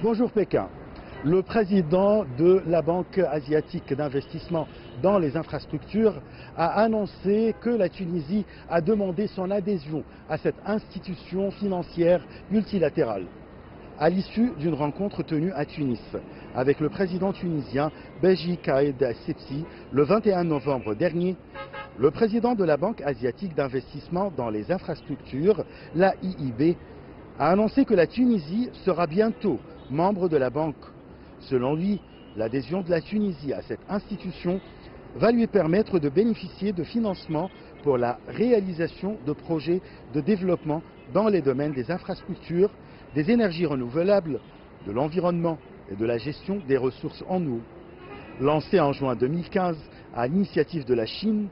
Bonjour Pékin. Le président de la Banque asiatique d'investissement dans les infrastructures a annoncé que la Tunisie a demandé son adhésion à cette institution financière multilatérale à l'issue d'une rencontre tenue à Tunis avec le président tunisien Beji Caid Essebsi le 21 novembre dernier. Le président de la Banque asiatique d'investissement dans les infrastructures, l'AIIB, a annoncé que la Tunisie sera bientôt membre de la banque. Selon lui, l'adhésion de la Tunisie à cette institution va lui permettre de bénéficier de financements pour la réalisation de projets de développement dans les domaines des infrastructures, des énergies renouvelables, de l'environnement et de la gestion des ressources en eau. Lancée en juin 2015 à l'initiative de la Chine,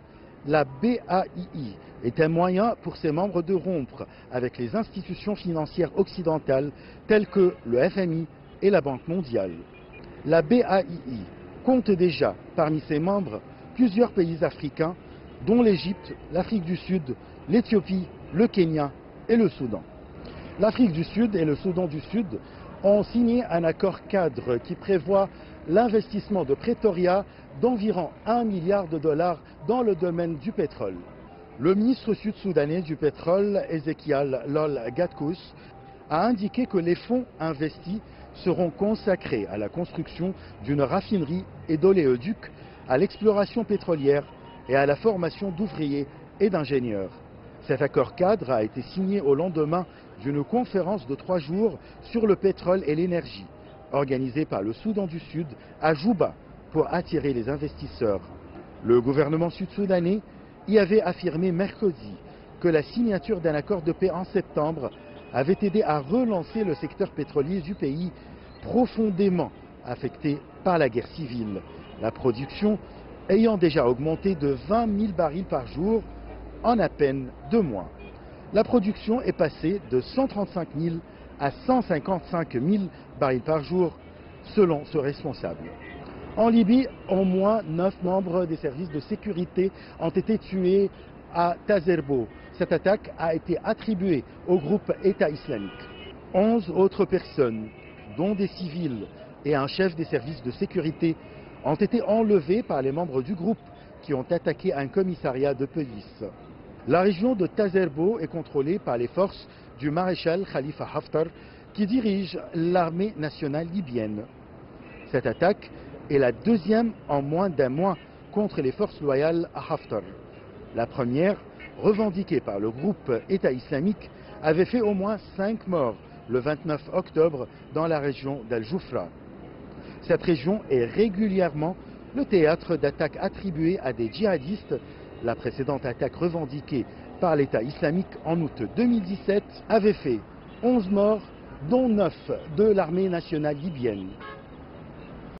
la BAII est un moyen pour ses membres de rompre avec les institutions financières occidentales telles que le FMI et la Banque mondiale. La BAII compte déjà parmi ses membres plusieurs pays africains, dont l'Égypte, l'Afrique du Sud, l'Éthiopie, le Kenya et le Soudan. L'Afrique du Sud et le Soudan du Sud ont signé un accord cadre qui prévoit l'investissement de Pretoria d'environ 1 milliard de dollars dans le domaine du pétrole. Le ministre sud-soudanais du pétrole, Ezekiel Lol Gatkus, a indiqué que les fonds investis seront consacrés à la construction d'une raffinerie et d'oléoduc, à l'exploration pétrolière et à la formation d'ouvriers et d'ingénieurs. Cet accord cadre a été signé au lendemain d'une conférence de 3 jours sur le pétrole et l'énergie, organisée par le Soudan du Sud à Juba pour attirer les investisseurs. Le gouvernement sud-soudanais y avait affirmé mercredi que la signature d'un accord de paix en septembre avait aidé à relancer le secteur pétrolier du pays, profondément affecté par la guerre civile, la production ayant déjà augmenté de 20 000 barils par jour en à peine 2 mois. La production est passée de 135 000 à 155 000 barils par jour, selon ce responsable. En Libye, au moins 9 membres des services de sécurité ont été tués à Tazerbo. Cette attaque a été attribuée au groupe État islamique. 11 autres personnes, dont des civils et un chef des services de sécurité, ont été enlevées par les membres du groupe qui ont attaqué un commissariat de police. La région de Tazerbo est contrôlée par les forces du maréchal Khalifa Haftar qui dirige l'armée nationale libyenne. Cette attaque est la deuxième en moins d'un mois contre les forces loyales à Haftar. La première, revendiquée par le groupe État islamique, avait fait au moins 5 morts le 29 octobre dans la région d'Al-Joufra. Cette région est régulièrement le théâtre d'attaques attribuées à des djihadistes. La précédente attaque revendiquée par l'État islamique en août 2017 avait fait 11 morts, dont 9 de l'armée nationale libyenne.